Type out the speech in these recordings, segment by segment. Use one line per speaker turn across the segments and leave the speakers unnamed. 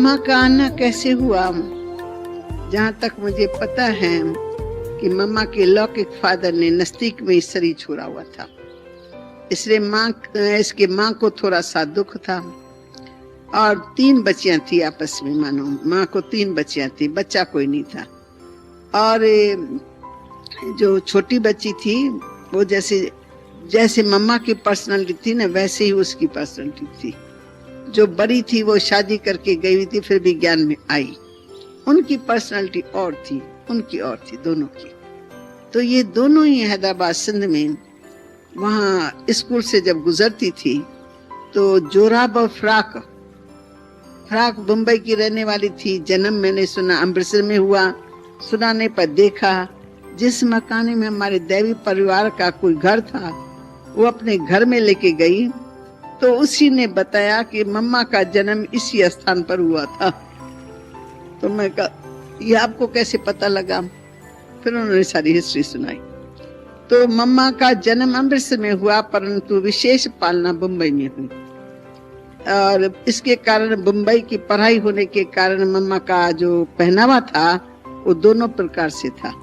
मम्मा का आना कैसे हुआ? जहाँ तक मुझे पता है कि मम्मा के लौकिक फादर ने नजदीक में शरीर छोड़ा हुआ था, इसलिए इसके माँ को थोड़ा सा दुख था। और 3 बच्चियां थी आपस में, मानो माँ को 3 बच्चियां थी, बच्चा कोई नहीं था। और जो छोटी बच्ची थी वो जैसे मम्मा की पर्सनालिटी थी ना, वैसे ही उसकी पर्सनालिटी थी। जो बड़ी थी वो शादी करके गई हुई थी, फिर भी ज्ञान में आई। उनकी पर्सनालिटी और थी, उनकी और थी, दोनों की। तो ये दोनों ही हैदराबाद सिंध में वहाँ स्कूल से जब गुजरती थी तो जोराब और फ्राक मुंबई की रहने वाली थी। जन्म मैंने सुना अमृतसर में हुआ, सुनाने पर देखा। जिस मकान में हमारे दैवी परिवार का कोई घर था वो अपने घर में लेके गई, तो उसी ने बताया कि मम्मा का जन्म इसी स्थान पर हुआ था। तो मैं कहा ये आपको कैसे पता लगा? फिर उन्होंने सारी हिस्ट्री सुनाई। तो मम्मा का जन्म अमृतसर में हुआ, परंतु विशेष पालना मुंबई में हुई। और इसके कारण मुंबई की पढ़ाई होने के कारण मम्मा का जो पहनावा था वो दोनों प्रकार से था,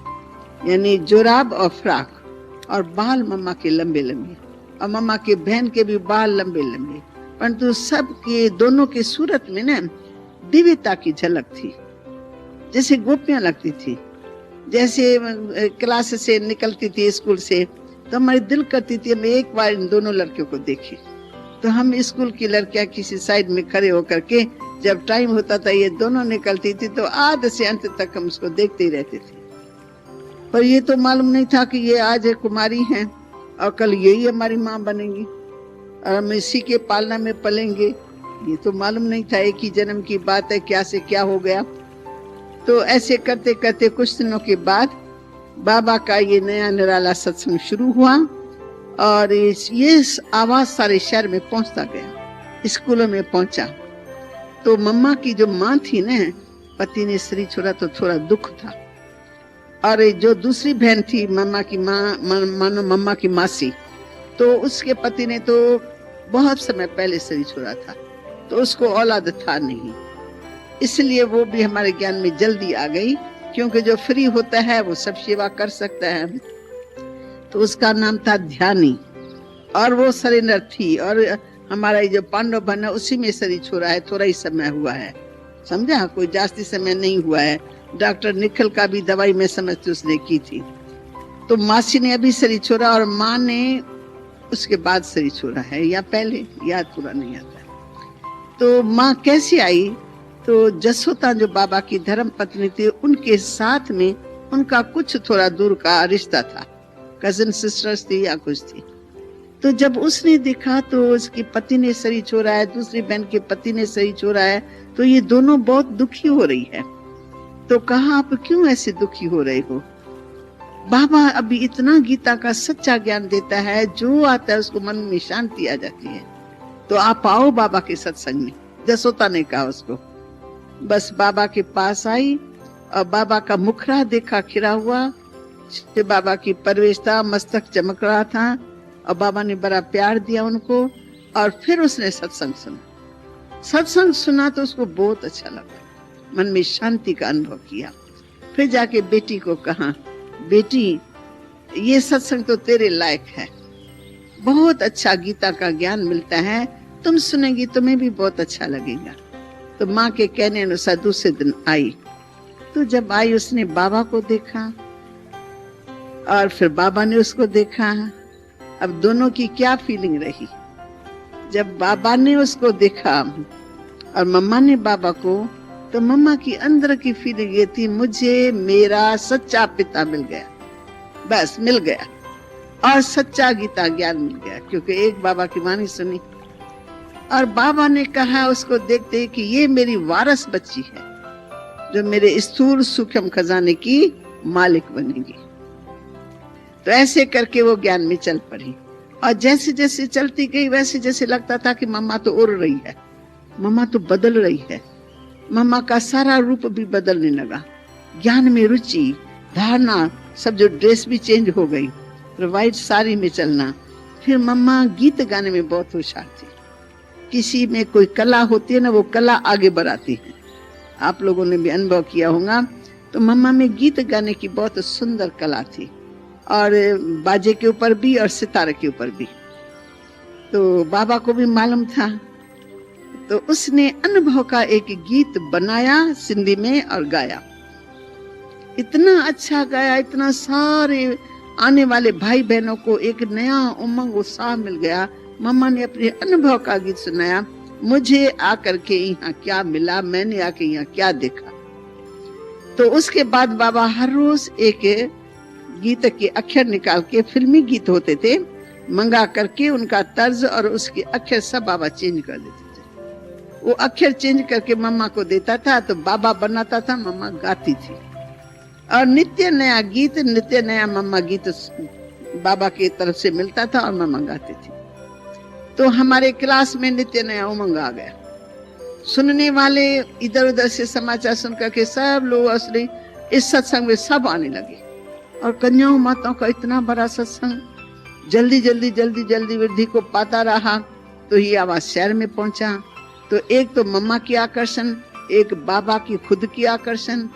यानी जोराब और फ्राक। और बाल मम्मा के लंबे लंबे, और मम्मा के बहन के भी बाल लंबे लंबे, परंतु सबके दोनों की सूरत में ना दिव्यता की झलक थी, जैसे गोपियां लगती थी। जैसे क्लास से निकलती थी स्कूल से तो हमारी दिल करती थी हम एक बार इन दोनों लड़कियों को देखें। तो हम स्कूल की लड़कियां किसी साइड में खड़े होकर के जब टाइम होता था ये दोनों निकलती थी तो आधे से अंत तक हम उसको देखते ही रहते थे। पर ये तो मालूम नहीं था कि ये आज कुमारी हैं और कल यही हमारी माँ बनेंगी और हम इसी के पालना में पलेंगे। ये तो मालूम नहीं था, एक ही जन्म की बात है, क्या से क्या हो गया। तो ऐसे करते करते कुछ दिनों के बाद बाबा का ये नया निराला सत्संग शुरू हुआ और ये आवाज सारे शहर में पहुंचता गया, स्कूलों में पहुंचा। तो मम्मा की जो माँ थी ना, पति ने शरीर छोड़ा तो थोड़ा दुख था। और जो दूसरी बहन थी मम्मा की माँ, मानो मम्मा की मासी, तो उसके पति ने तो बहुत समय पहले शरीर छोड़ा था, तो उसको औलाद था नहीं, इसलिए वो भी हमारे ज्ञान में जल्दी आ गई, क्योंकि जो फ्री होता है वो सब सेवा कर सकता है। तो उसका नाम था ध्यानी और वो सरेंडर थी। और हमारा जो पांडव बना उसी में शरीर छोड़ा है, थोड़ा ही समय हुआ है, समझा, कोई जास्ती समय नहीं हुआ है। डॉक्टर निखिल का भी दवाई में समझती उसने की थी। तो मासी ने अभी शरीर छोड़ा और माँ ने उसके बाद शरीर छोड़ा है, या पहले, याद पूरा नहीं आता। तो माँ कैसी आई? तो जसोता जो बाबा की धर्म पत्नी थी उनके साथ में उनका कुछ थोड़ा दूर का रिश्ता था, कजिन सिस्टर्स थी या कुछ थी। तो जब उसने देखा तो उसके पति ने शरीर छोड़ा है, दूसरी बहन के पति ने शरीर छोड़ा है, तो ये दोनों बहुत दुखी हो रही है। तो कहा आप क्यों ऐसे दुखी हो रहे हो? बाबा अभी इतना गीता का सच्चा ज्ञान देता है, जो आता है उसको मन में शांति आ जाती है, तो आप आओ बाबा के सत्संग में, जसोता ने कहा उसको। बस बाबा के पास आई और बाबा का मुखड़ा देखा खिला हुआ, बाबा की परवेश था, मस्तक चमक रहा था और बाबा ने बड़ा प्यार दिया उनको। और फिर उसने सत्संग सुना तो उसको बहुत अच्छा लगा, मन में शांति का अनुभव किया। फिर जाके बेटी को कहा, बेटी ये सत्संग तो तेरे लायक है, बहुत अच्छा गीता का ज्ञान मिलता है, तुम सुनेगी तुम्हें भी बहुत अच्छा लगेगा। तो माँ के कहने अनुसार दूसरे दिन आई। तो जब आई उसने बाबा को देखा और फिर बाबा ने उसको देखा। अब दोनों की क्या फीलिंग रही? जब बाबा ने उसको देखा और मम्मा ने बाबा को, तो मम्मा की अंदर की फीलिंग ये थी, मुझे मेरा सच्चा पिता मिल गया, बस मिल गया, और सच्चा गीता ज्ञान मिल गया, क्योंकि एक बाबा की वाणी सुनी। और बाबा ने कहा उसको देखते कि ये मेरी वारस बच्ची है, जो मेरे स्थूल सूक्ष्म खजाने की मालिक बनेगी। तो ऐसे करके वो ज्ञान में चल पड़ी। और जैसे जैसे चलती गई वैसे जैसे लगता था कि मम्मा तो उड़ रही है, मम्मा तो बदल रही है। मम्मा का सारा रूप भी बदलने लगा, ज्ञान में रुचि, धारणा, सब, जो ड्रेस भी चेंज हो गई, व्हाइट साड़ी में चलना। फिर मम्मा गीत गाने में बहुत होशियार थी, किसी में कोई कला होती है ना, वो कला आगे बढ़ाती है। आप लोगों ने भी अनुभव किया होगा। तो मम्मा में गीत गाने की बहुत सुंदर कला थी, और बाजे के ऊपर भी और सितारे के ऊपर भी। तो बाबा को भी मालूम था, तो उसने अनुभव का एक गीत बनाया सिंधी में और गाया। इतना अच्छा गाया, इतना सारे आने वाले भाई बहनों को एक नया उमंग उत्साह मिल गया। मम्मा ने अपने अनुभव का गीत सुनाया, मुझे आकर के यहाँ क्या मिला, मैंने आके यहाँ क्या देखा। तो उसके बाद बाबा हर रोज एक गीत के अक्षर निकाल के, फिल्मी गीत होते थे, मंगा करके उनका तर्ज और उसके अक्षर सब बाबा चेंज कर देते थे। वो अक्षर चेंज करके मम्मा को देता था, तो बाबा बनाता था, मम्मा गाती थी। और नित्य नया गीत, नित्य नया मम्मा गीत बाबा की तरफ से मिलता था और मम्मा गाती थी। तो हमारे क्लास में नित्य नया उमंग आ गया। सुनने वाले इधर उधर से समाचार सुन करके सब लोग असली इस सत्संग में सब आने लगे। और कन्याओं माताओं का इतना बड़ा सत्संग जल्दी जल्दी जल्दी जल्दी वृद्धि को पाता रहा। तो ये आवाज शहर में पहुंचा। तो एक तो मम्मा की आकर्षण, एक बाबा की खुद की आकर्षण,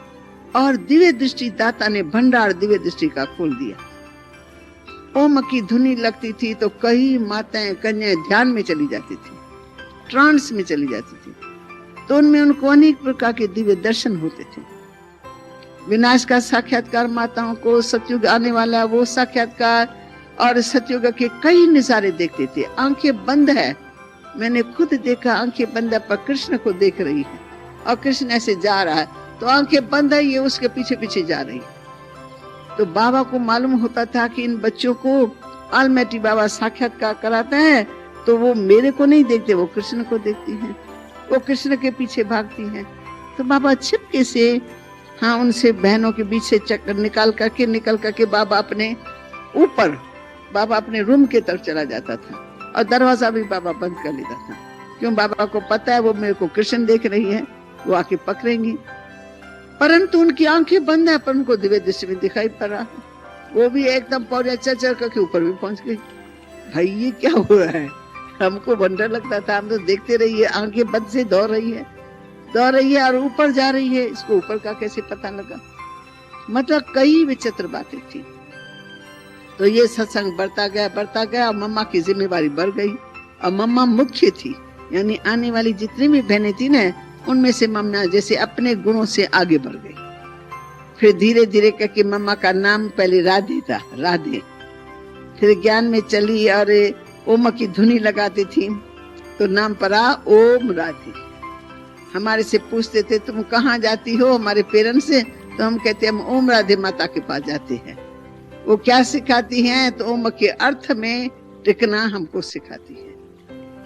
और दिव्य दृष्टि दाता ने भंडार दिव्य दृष्टि का खोल दिया। ओम की धुनी लगती थी तो कई माताएं कन्याएं ध्यान में चली जाती थी, ट्रांस में चली जाती थी। तो उनमें उनको अनेक प्रकार के दिव्य दर्शन होते थे। विनाश का साक्षात्कार माताओं को, सतयुग आने वाला वो साक्षात्कार, और सतयुग के कई नजारे देखते थे। आंखें बंद है, मैंने खुद देखा, आंखें बंद है पर कृष्ण को देख रही है, और कृष्ण ऐसे जा रहा है, तो आंखें बंद है, ये उसके पीछे पीछे जा रही है। तो बाबा को मालूम होता था कि इन बच्चों को ऑलमाइटी बाबा साक्षात्कार कराता है, तो वो मेरे को नहीं देखते, वो कृष्ण को देखती हैं, वो कृष्ण के पीछे भागती हैं। तो बाबा छिपके से, हाँ, उनसे बहनों के बीच से चक्कर निकल करके बाबा अपने ऊपर, बाबा अपने रूम के तरफ चला जाता था, और दरवाजा भी बाबा बंद कर लेता था। क्यों? बाबा को पता है वो मेरे को कृष्ण देख रही है, वो आके पकड़ेंगी। परंतु उनकी आंखें बंद है, पर उनको दिव्य दृष्टि में दिखाई पड़ रहा। वो भी एकदम पौड़िया चढ़ करके ऊपर भी पहुंच गई। भाई ये क्या हो रहा है? हमको वंडर लगता था, हम तो देखते रहिए, आंखें बंद से दौड़ रही है और ऊपर जा रही है, इसको ऊपर का कैसे पता लगा? मतलब कई विचित्र बातें थी। तो ये सत्संग बढ़ता गया और मम्मा की जिम्मेवारी बढ़ गई, और मम्मा मुख्य थी, यानी आने वाली जितनी भी बहनें थी ना, उनमें से मम्मा जैसे अपने गुणों से आगे बढ़ गई। फिर धीरे धीरे करके मम्मा का नाम पहले राधे था, राधे, फिर ज्ञान में चली और ओम की धुनी लगाती थी, तो नाम पड़ा ओम राधे। हमारे से पूछते थे तुम कहाँ जाती हो, हमारे पेरेंट्स से, तो हम कहते हम ओम राधे माता के पास जाते हैं। वो क्या सिखाती हैं? तो ओम के अर्थ में टिकना हमको सिखाती है।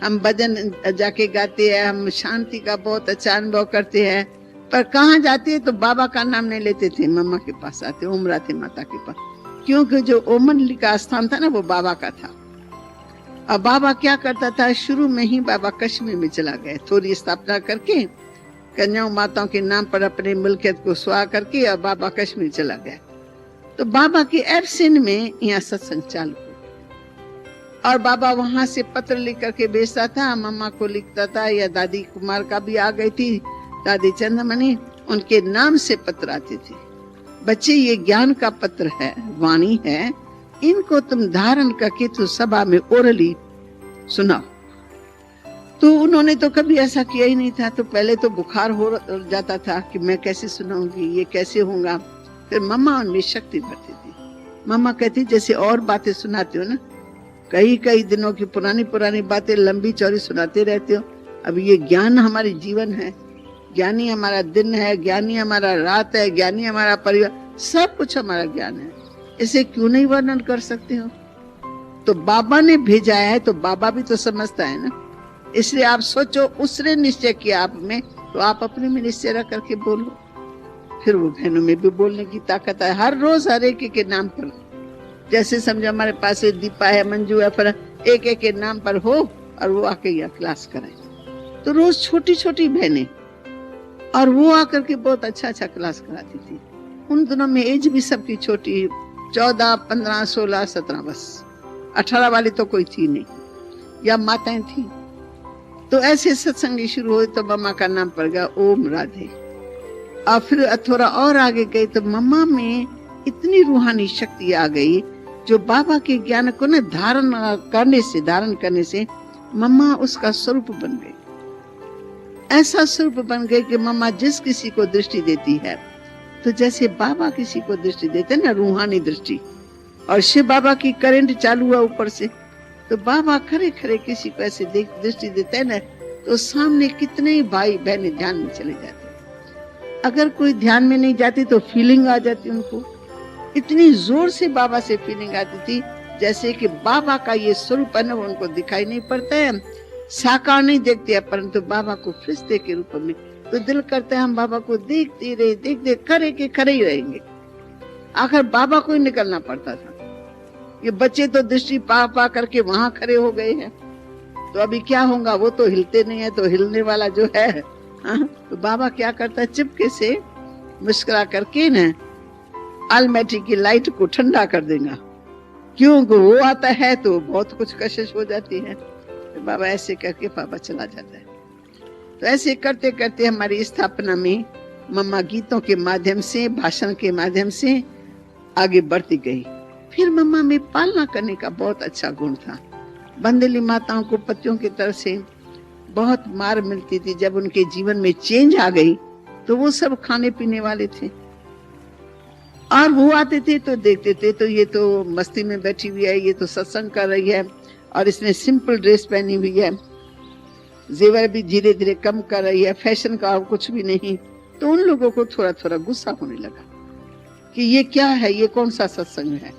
हम भजन जाके गाते हैं, हम शांति का बहुत अच्छा अनुभव करते हैं, पर कहाँ जाते हैं तो बाबा का नाम नहीं लेते थे, मम्मा के पास आते, ओम राधे माता के पास, क्योंकि जो ओमन का स्थान था ना वो बाबा का था। अब बाबा क्या करता था, शुरू में ही बाबा कश्मीर में चला गया, थोड़ी स्थापना करके कन्याओं माताओं के नाम पर अपने मिल्कियत को सुहा करके, और बाबा कश्मीर चला गया। तो बाबा के एब्सेंट में यहाँ सत्संग चालू हुआ, और बाबा वहां से पत्र लिख करके भेजता था, मम्मा को लिखता था, या दादी कुमार का भी आ गई थी, दादी चंद्रमणि, उनके नाम से पत्र आते थे, बच्चे ये ज्ञान का पत्र है, वाणी है, इनको तुम धारण करके तो सभा में ओरली सुनाओ। तो उन्होंने तो कभी ऐसा किया ही नहीं था। तो पहले तो बुखार हो जाता था कि मैं कैसे सुनाऊंगी, ये कैसे होगा। फिर मम्मा उनमें शक्ति भरती थी। मम्मा कहती जैसे और बातें सुनाते हो ना, कई कई दिनों की पुरानी बातें लंबी चौड़ी सुनाते रहते हो, अब ये ज्ञान हमारे जीवन है, ज्ञानी हमारा दिन है, ज्ञानी हमारा रात है, ज्ञानी हमारा परिवार, सब कुछ हमारा ज्ञान है, इसे क्यों नहीं वर्णन कर सकते हो? तो बाबा ने भेजा है तो बाबा भी तो समझता है ना, इसलिए आप सोचो, उसने निश्चय किया आप में, तो आप अपने में निश्चय रख करके बोलो। फिर वो बहनों में भी बोलने की ताकत है, हर रोज हर एक के नाम पर, जैसे समझो हमारे पास दीपा है, मंजू है, पर एक एक के नाम पर हो और वो आके यहाँ क्लास कराए। तो रोज छोटी छोटी बहनें, और वो आकर के बहुत अच्छा क्लास कराती थी। उन दिनों में एज भी सबकी छोटी, 14, 15, 16, 17, बस 18 वाली तो कोई थी नहीं, या माताएं थी। तो ऐसे सत्संग शुरू हुए तो मम्मा का नाम पड़ गया ओम राधे। और फिर थोड़ा और आगे गई तो मम्मा में इतनी रूहानी शक्ति आ गई, जो बाबा के ज्ञान को न धारण करने से मम्मा उसका स्वरूप बन गई। ऐसा स्वरूप बन गए कि मम्मा जिस किसी को दृष्टि देती है, तो जैसे बाबा किसी को दृष्टि देते ना, रूहानी दृष्टि, और शिव बाबा की करंट चालू हुआ ऊपर से, तो बाबा खरे खरे किसी को ऐसे दृष्टि देते हैं ना, तो सामने कितने भाई बहने ध्यान में चले जाते। अगर कोई ध्यान में नहीं जाती तो फीलिंग आ जाती उनको, इतनी जोर से बाबा से फीलिंग आती थी, जैसे कि बाबा का ये स्वरूप है ना, वो उनको दिखाई नहीं पड़ता है, साकार नहीं देखते हैं, परंतु बाबा को फरिश्ते के रूप में, तो दिल करता है हम बाबा को देखते रहे, देखते खरे के खरे ही रहेंगे। आखिर बाबा को ही निकलना पड़ता था। ये बच्चे तो दृष्टि पा पा करके वहां खड़े हो गए हैं, तो अभी क्या होगा, वो तो हिलते नहीं है, तो हिलने वाला जो है, हाँ, तो बाबा क्या करता है, चिपके से मुस्कुरा करके न आलमेटी की लाइट को ठंडा कर देगा, क्योंकि वो आता है तो बहुत कुछ कशिश हो जाती है। तो बाबा ऐसे करके बाबा चला जाता है। तो ऐसे करते करते हमारी स्थापना में मम्मा गीतों के माध्यम से, भाषण के माध्यम से आगे बढ़ती गई। फिर मम्मा में पालना करने का बहुत अच्छा गुण था। बंदेली माताओं को पतियों की तरफ से बहुत मार मिलती थी। जब उनके जीवन में चेंज आ गई तो वो सब खाने पीने वाले थे, और वो आते थे तो देखते थे तो ये तो मस्ती में बैठी हुई है, ये तो सत्संग कर रही है, और इसने सिंपल ड्रेस पहनी हुई है, जेवर भी धीरे धीरे कम कर रही है, फैशन का कुछ भी नहीं। तो उन लोगों को थोड़ा थोड़ा गुस्सा होने लगा कि ये क्या है, ये कौन सा सत्संग है।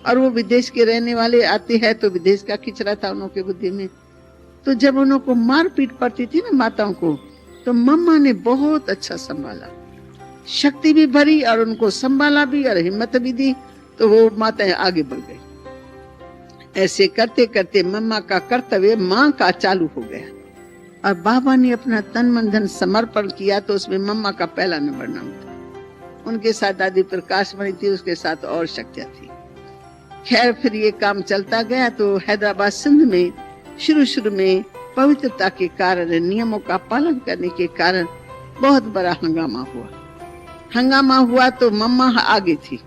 और वो विदेश के रहने वाले आते हैं तो विदेश का खिचड़ा था उन लोगों की बुद्धि में। तो जब उन लोगों को मार पीट पड़ती थी ना माताओं को, तो मम्मा ने बहुत अच्छा संभाला, शक्ति भी भरी और उनको संभाला भी और हिम्मत भी दी, तो वो माताएं आगे बढ़ गई। ऐसे करते करते मम्मा का कर्तव्य माँ का चालू हो गया, और बाबा ने अपना तन मन धन समर्पण किया, तो उसमें मम्मा का पहला नंबर नाम था। उनके साथ दादी प्रकाश मणि थी, उसके साथ और शक्तियां थी। खैर फिर ये काम चलता गया। तो हैदराबाद सिंध में शुरू में पवित्रता के कारण, नियमों का पालन करने के कारण बहुत बड़ा हंगामा हुआ। तो मम्मा आगे थी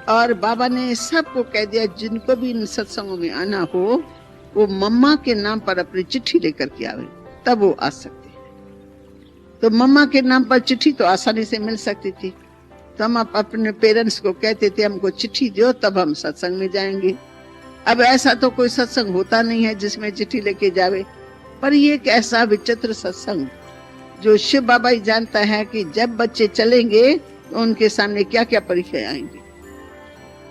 और बाबा ने सबको कह दिया जिनको भी इन सत्संगों में आना हो वो मम्मा के नाम पर अपनी चिट्ठी लेकर के आवे, तब वो आ सकते हैं। तो मम्मा के नाम पर चिट्ठी तो आसानी से मिल सकती थी, तो हम अपने पेरेंट्स को कहते थे हमको चिट्ठी दो तब हम सत्संग में जाएंगे। अब ऐसा तो कोई सत्संग होता नहीं है जिसमें चिट्ठी लेके जावे, पर ये एक ऐसा विचित्र सत्संग जो शिव बाबा ही जानता है कि जब बच्चे चलेंगे तो उनके सामने क्या क्या परीक्षाएं आएंगी।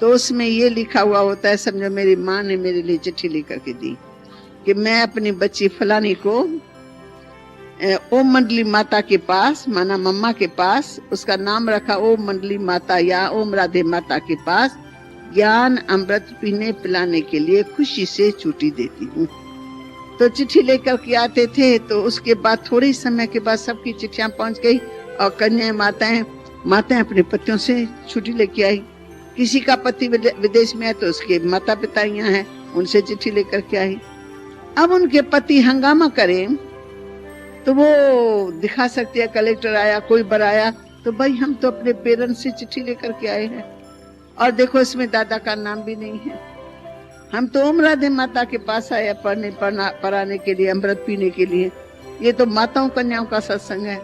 तो उसमें ये लिखा हुआ होता है, समझो मेरी माँ ने मेरे लिए चिट्ठी लेकर के दी कि मैं अपनी बच्ची फलानी को ओम मंडली माता के पास, माना मम्मा के पास, उसका नाम रखा ओम मंडली माता या ओम राधे माता के पास, ज्ञान अमृत पीने पिलाने के लिए खुशी से छुट्टी देती हूँ। तो चिट्ठी लेकर के आते थे। तो उसके बाद थोड़े समय के बाद सबकी चिट्ठियां पहुंच गई और कन्या माताएं अपने पतियों से छुट्टी लेके आई। किसी का पति विदेश में है तो उसके माता पिता यहाँ हैं, उनसे चिट्ठी लेकर के आई। अब उनके पति हंगामा करें तो वो दिखा सकते हैं, कलेक्टर आया, कोई बर आया, तो भाई हम तो अपने पेरेंट्स से चिट्ठी लेकर के आए हैं और देखो इसमें दादा का नाम भी नहीं है। हम तो ओम राधे माता के पास आए पढ़ाने के लिए, अमृत पीने के लिए। ये तो माताओं कन्याओं का सत्संग है,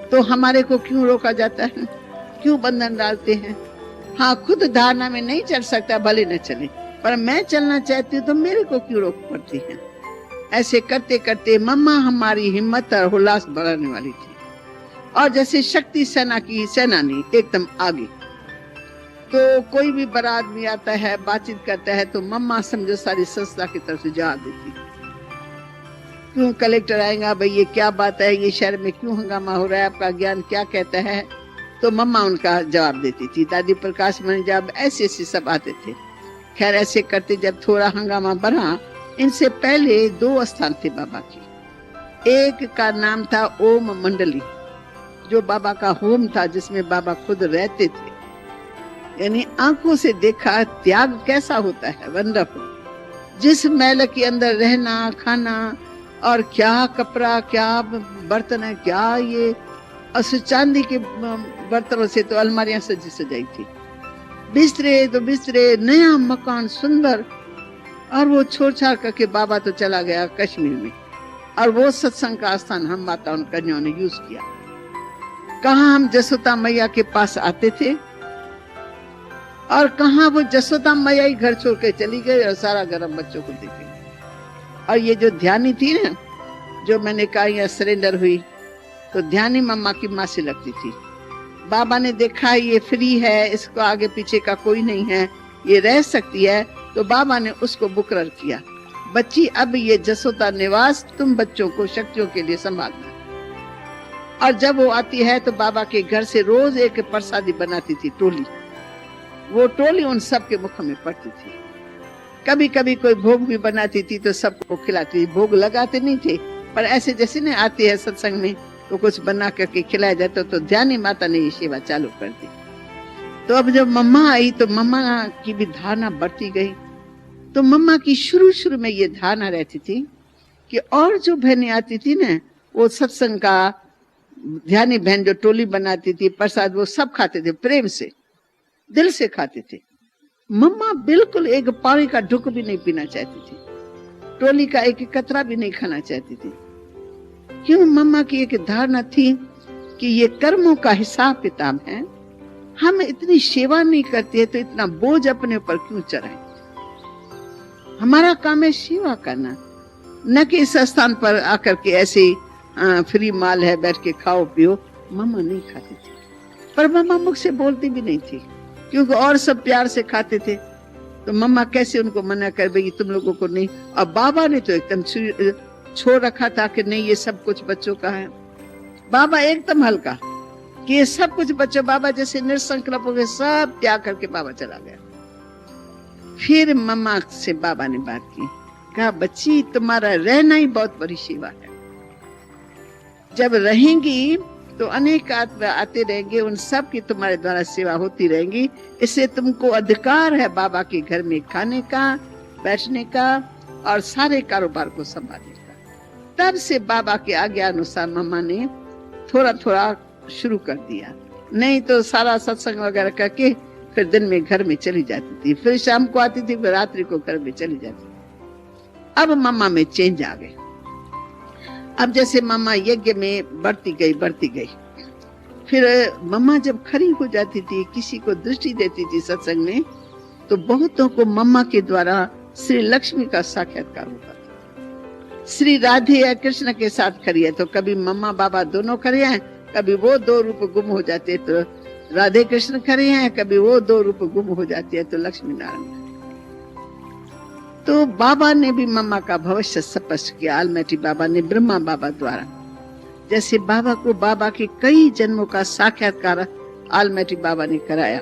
तो हमारे को क्यों रोका जाता है, क्यों बंधन डालते हैं। हाँ, खुद धारणा में नहीं चल सकता भले न चले, पर मैं चलना चाहती हूँ तो मेरे को क्यों रोक पड़ती है। ऐसे करते करते मम्मा हमारी हिम्मत और उल्लास बढ़ाने वाली थी, और जैसे शक्ति सेना की सेनानी एकदम आगे। तो कोई भी बड़ा आदमी आता है, बातचीत करता है, तो मम्मा समझो सारी संस्था की तरफ से जवाब देती, क्यों कलेक्टर आएगा, भाई ये क्या बात है, ये शहर में क्यों हंगामा हो रहा है, आपका ज्ञान क्या कहता है। तो मम्मा उनका जवाब देती थी। दादी प्रकाश मणि जब ऐसे सब आते थे। खैर ऐसे करते जब थोड़ा हंगामा बढ़ा, इनसे पहले 2 स्थान थे बाबा के। एक का नाम था ओम मंडली, जो बाबा का होम था, जिसमें बाबा खुद रहते थे। यानी आंखों से देखा त्याग कैसा होता है, वंडरफुल। जिस महल के अंदर रहना, खाना, और क्या कपड़ा, क्या बर्तन है, क्या ये और उस चांदी के बर्तनों से तो अलमारियां सजी सजाई थी, बिस्तरे तो बिस्तरे, नया मकान सुंदर। और वो छोड़ छाड़ करके बाबा तो चला गया कश्मीर में, और वो सत्संग का स्थान हम माताओं कन्याओं ने यूज किया। कहाँ हम जसोदा मैया के पास आते थे, और कहाँ वो जसोदा मैया ही घर छोड़ के चली गई और सारा घर हम बच्चों को दे गई। और ये जो ध्यानी थी ना, जो मैंने कहा यहाँ सरेंडर हुई, तो ध्यानी मम्मा की माँ से लगती थी। बाबा ने देखा ये फ्री है, इसको आगे पीछे का कोई नहीं है, ये रह सकती है, तो बाबा ने उसको मुकर्रर किया, बच्ची अब ये जसोदा निवास तुम बच्चों को शक्तियों के लिए संभालना। और जब वो आती है तो बाबा के घर से रोज एक प्रसादी बनाती थी, टोली। वो टोली उन सब के मुख में पड़ती थी। कभी कभी कोई भोग भी बनाती थी तो सबको खिलाती थी। भोग लगाते नहीं थे, पर ऐसे जैसे ने आती है सत्संग में तो कुछ बना करके खिलाया जाता, तो ध्यानी माता ने ये सेवा चालू कर दी। तो अब जब मम्मा आई तो मम्मा की भी धारणा बढ़ती गई। तो मम्मा की शुरू शुरू में ये धारणा रहती थी कि और जो बहनें आती थी ना, वो सत्संग का ध्यानी बहन जो टोली बनाती थी, प्रसाद वो सब खाते थे, प्रेम से दिल से खाते थे। मम्मा बिल्कुल एक पानी का ढुक भी नहीं पीना चाहती थी, टोली का एक कतरा भी नहीं खाना चाहती थी। क्यों? मम्मा की एक धारणा थी कि ये कर्मों का हिसाब किताब है, हम इतनी सेवा नहीं करते तो इतना बोझ अपने ऊपर क्यों चढ़ाएं। हमारा काम है सेवा करना, न कि इस स्थान पर आकर के ऐसे फ्री माल है बैठ के खाओ पियो। मम्मा नहीं खाती थी, पर मम्मा मुख से बोलती भी नहीं थी, क्योंकि और सब प्यार से खाते थे। तो मम्मा कैसे उनको मना कर भाई तुम लोगों को नहीं। और बाबा ने तो एकदम छोड़ रखा था कि नहीं ये सब कुछ बच्चों का है। बाबा एकदम हल्का कि ये सब कुछ बच्चों, बाबा जैसे निसंकल्प हो गए, सब त्याग करके बाबा चला गया। फिर मम्मा से बाबा ने बात की, कहा बच्ची तुम्हारा रहना ही बहुत बड़ी सेवा है, जब रहेंगी तो अनेक आत्मा आते रहेंगे, उन सब की तुम्हारे द्वारा सेवा होती रहेंगी। इससे तुमको अधिकार है बाबा के घर में खाने का, बैठने का और सारे कारोबार को संभालने का। तब से बाबा के आज्ञा अनुसार मम्मा ने थोड़ा थोड़ा शुरू कर दिया, नहीं तो सारा सत्संग वगैरह करके फिर दिन में घर में चली जाती थी, फिर शाम को आती थी, फिर रात्रि को घर में चली जाती थी। अब मम्मा में चेंज आ गए। अब जैसे मम्मा यज्ञ में बढ़ती गई, फिर मम्मा जब खड़ी हो जाती थी, किसी को दृष्टि देती थी सत्संग में, तो बहुतों को मम्मा के द्वारा श्री लक्ष्मी का साक्षात्कार होता था। श्री राधे या कृष्ण के साथ खड़ी है तो कभी मम्मा बाबा दोनों खड़े हैं, कभी वो दो रूप गुम हो जाते तो राधे कृष्ण खड़े हैं, कभी वो दो रूप गुम हो जाती है तो लक्ष्मी नारायण। तो बाबा ने भी मम्मा का भविष्य स्पष्ट किया। आलमैटी बाबा ने ब्रह्मा बाबा द्वारा, जैसे बाबा को बाबा के कई जन्मों का साक्षात्कार आलमैटी बाबा ने कराया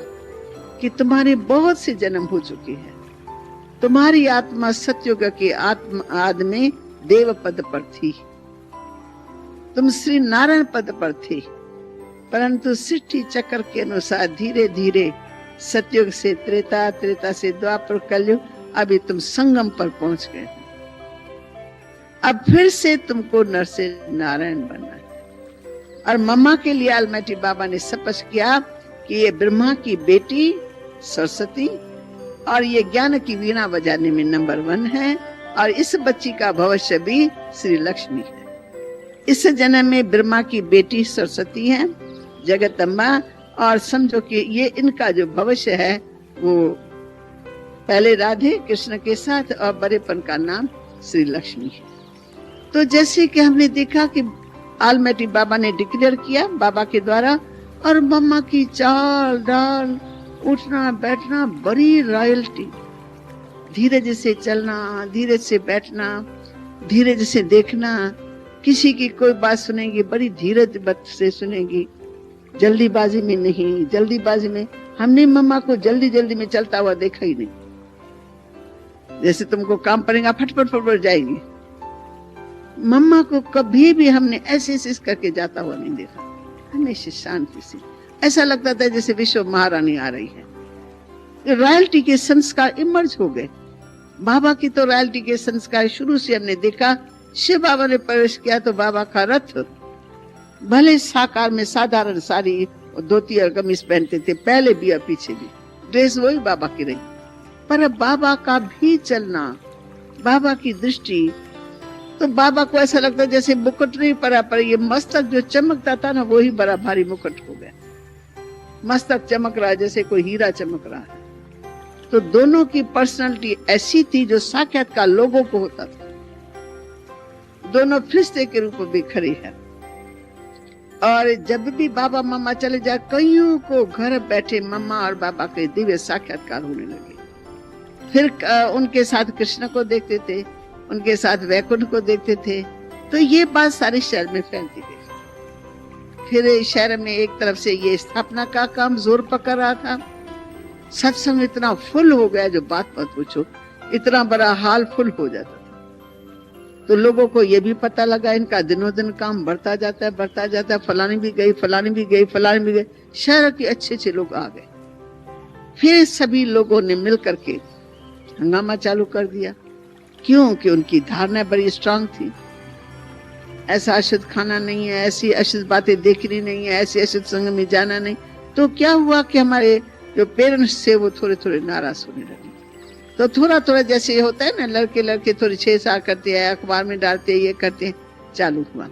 कि तुम्हारे बहुत से जन्म हो चुके हैं, तुम्हारी आत्मा सतयुग के आदि में देव पद पर थी, तुम श्री नारायण पद पर थे, परंतु सृष्टि चक्र के अनुसार धीरे धीरे सतयुग से त्रेता, त्रेता से द्वापर, कलयुग, अभी तुम संगम पर पहुंच गए। अब फिर से तुमको नर से नारायण बनना है। और मम्मा के लिए आलमैटी बाबा ने स्पष्ट किया कि ये ब्रह्मा की बेटी सरस्वती और ये ज्ञान की वीणा बजाने में नंबर 1 है, और इस बच्ची का भविष्य भी श्री लक्ष्मी है। इस जन्म में ब्रह्मा की बेटी सरस्वती है, जगदम्बा, और समझो कि ये इनका जो भविष्य है वो पहले राधे कृष्ण के साथ और बड़ेपन का नाम श्री लक्ष्मी है। तो जैसे कि हमने देखा कि आलमैटी बाबा ने डिक्लेयर किया बाबा के द्वारा, और मम्मा की चाल डाल, उठना बैठना बड़ी रॉयल्टी, धीरज से चलना, धीरज से बैठना, धीरज से देखना, किसी की कोई बात सुनेगी बड़ी धीरज से सुनेगी, जल्दीबाजी में नहीं। जल्दीबाजी में हमने मम्मा को जल्दी जल्दी में चलता हुआ देखा ही नहीं, जैसे तुमको काम पड़ेगा फटफट फटफट जाएगी। मम्मा को कभी भी हमने ऐसे करके जाता हुआ नहीं देखा, हमेशा शांति से, ऐसा लगता था जैसे विश्व महारानी आ रही है। रॉयल्टी के संस्कार इमर्ज हो गए। बाबा की तो रॉयल्टी के संस्कार शुरू से हमने देखा। शिव बाबा ने प्रवेश किया तो बाबा का रथ भले साकार में साधारण साड़ी और धोती और कमीज पहनते थे, पहले भी और पीछे भी ड्रेस वही बाबा की रही, पर बाबा का भी चलना, बाबा की दृष्टि, तो बाबा को ऐसा लगता जैसे मुकुट नहीं पड़ा, पर ये मस्तक जो चमकता था ना वही बड़ा भारी मुकुट हो गया। मस्तक चमक रहा है जैसे कोई हीरा चमक रहा है। तो दोनों की पर्सनालिटी ऐसी थी जो साक्षात्कार लोगों को होता था। दोनों फरिश्ते के रूप में खड़ी है। और जब भी बाबा मम्मा चले जाए, कईयों को घर बैठे मम्मा और बाबा के दिव्य साक्षात्कार होने लगे। फिर उनके साथ कृष्ण को देखते थे, उनके साथ वैकुंठ को देखते थे। तो ये बात सारे शहर में फैलती गई। फिर शहर में एक तरफ से ये स्थापना का काम जोर पकड़ रहा था। सत्संग इतना फुल हो गया जो बात मत पूछो, इतना बड़ा हाल फुल हो जाता था। तो लोगों को ये भी पता लगा इनका दिनों दिन काम बढ़ता जाता है। फलानी भी गई, फलानी भी गई, फलानी भी गई। शहर के अच्छे लोग आ गए। फिर सभी लोगों ने मिल करके हंगामा चालू कर दिया। क्योंकि उनकी धारणा बड़ी स्ट्रांग थी। ऐसा अशुद्ध खाना नहीं है, ऐसी अशुद्ध बातें देखनी नहीं है, ऐसे अशुद्ध संग में जाना नहीं। तो क्या हुआ कि हमारे जो पेरेंट्स थे वो थोड़े थोड़े नाराज होने लगे। तो थोड़ा थोड़ा जैसे होता है ना, लड़के थोड़े छेड़छाड़ करते हैं, अखबार में डालते हैं, ये करते हैं, चालू हुआ।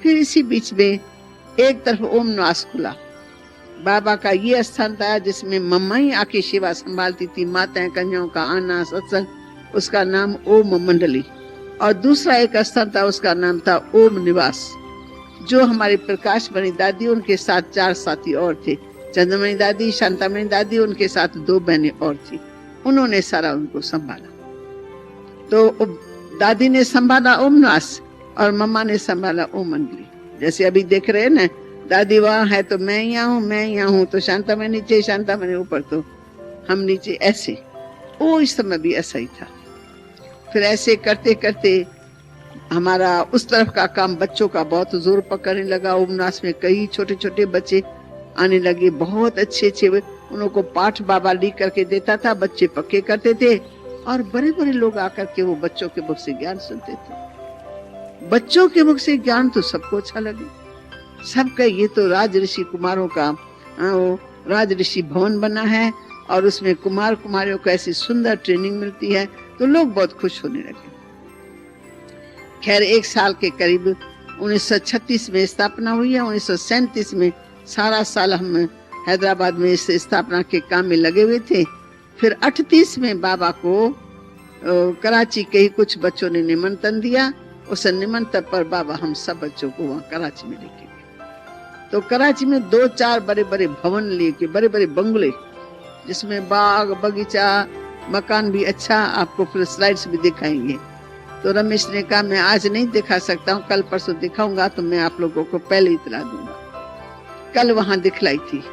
फिर इसी बीच में एक तरफ ओम निवास खुला। बाबा का ये स्थान था जिसमें मम्मा ही आके सेवा संभालती थी, माताएं कन्याओं का आना सत्संग, उसका नाम ओम मंडली। और दूसरा एक स्थान था, उसका नाम था ओम निवास, जो हमारी प्रकाश मणि दादी उनके साथ 4 साथी और थे। चंद्रमणि दादी, शांतामणि दादी, उनके साथ 2 बहनें और थी। उन्होंने सारा उनको संभाला। तो दादी ने संभाला ओम निवास और मम्मा ने संभाला ओम मंडली। जैसे अभी देख रहे हैं ना, दादी वहां है तो मैं यहाँ हूँ, तो शांतामणि नीचे, शांतामणि ऊपर, तो हम नीचे, ऐसे। वो इस समय भी ऐसा ही था। फिर ऐसे करते करते हमारा उस तरफ का काम बच्चों का बहुत जोर पकड़ने लगा। ओम निवास में कई छोटे छोटे बच्चे आने लगे, बहुत अच्छे उनको पाठ बाबा लिख करके देता था, बच्चे पक्के करते थे। और बड़े बड़े लोग आकर के वो बच्चों के मुख से ज्ञान सुनते थे। बच्चों के मुख से ज्ञान तो सबको अच्छा लगे। सबका ये तो राज ऋषि कुमारों का वो राज ऋषि भवन बना है और उसमें कुमार कुमारियों को ऐसी सुंदर ट्रेनिंग मिलती है, तो लोग बहुत खुश होने लगे। खैर 1 साल के करीब 1936 में स्थापना हुई है। 1937 में सारा साल हम हैदराबाद में इस स्थापना के काम में लगे हुए थे। फिर 38 में बाबा को कराची के ही कुछ बच्चों ने निमंत्रण दिया। उस निमंत्रण पर बाबा हम सब बच्चों को वहाँ कराची में लेके गए। तो कराची में 2-4 बड़े बड़े भवन लेके, बड़े बड़े बंगले, जिसमें बाग बगीचा, मकान भी अच्छा, आपको फिर स्लाइड्स भी दिखाएंगे। तो रमेश ने कहा मैं आज नहीं दिखा सकता हूँ, कल परसों दिखाऊंगा, तो मैं आप लोगों को पहले इतला दूंगा। कल वहां दिखलाई थी।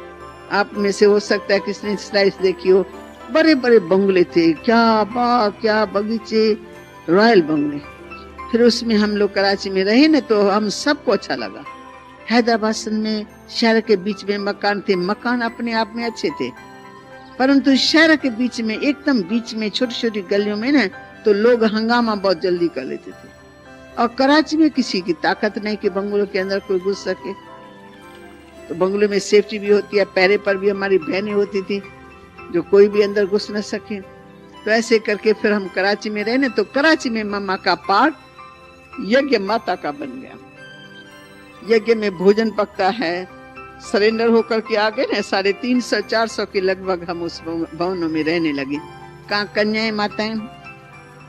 आप में से हो सकता है किसने स्लाइड्स देखी हो। बड़े बड़े बंगले थे, क्या बाग, क्या बगीचे, रॉयल बंगले। फिर उसमें हम लोग कराची में रहे ना, तो हम सबको अच्छा लगा। हैदराबाद में शहर के बीच में मकान थे, मकान अपने आप में अच्छे थे, परंतु शहर के बीच में, एकदम बीच में, छोटी छोटी गलियों में ना, तो लोग हंगामा बहुत जल्दी कर लेते थे। और कराची में किसी की ताकत नहीं कि बंगलों के अंदर कोई घुस सके। तो बंगले में सेफ्टी भी होती है, पहरे पर भी हमारी बहनें होती थी जो कोई भी अंदर घुस न सके। तो ऐसे करके फिर हम कराची में रहे ना, तो कराची में मम्मा का पाठ यज्ञ माता का बन गया। यज्ञ में भोजन पकता है। सरेंडर होकर के आ गए ना, 350-400 के लगभग हम उस भवनों में रहने लगे। कहाँ कन्याएं माताएं,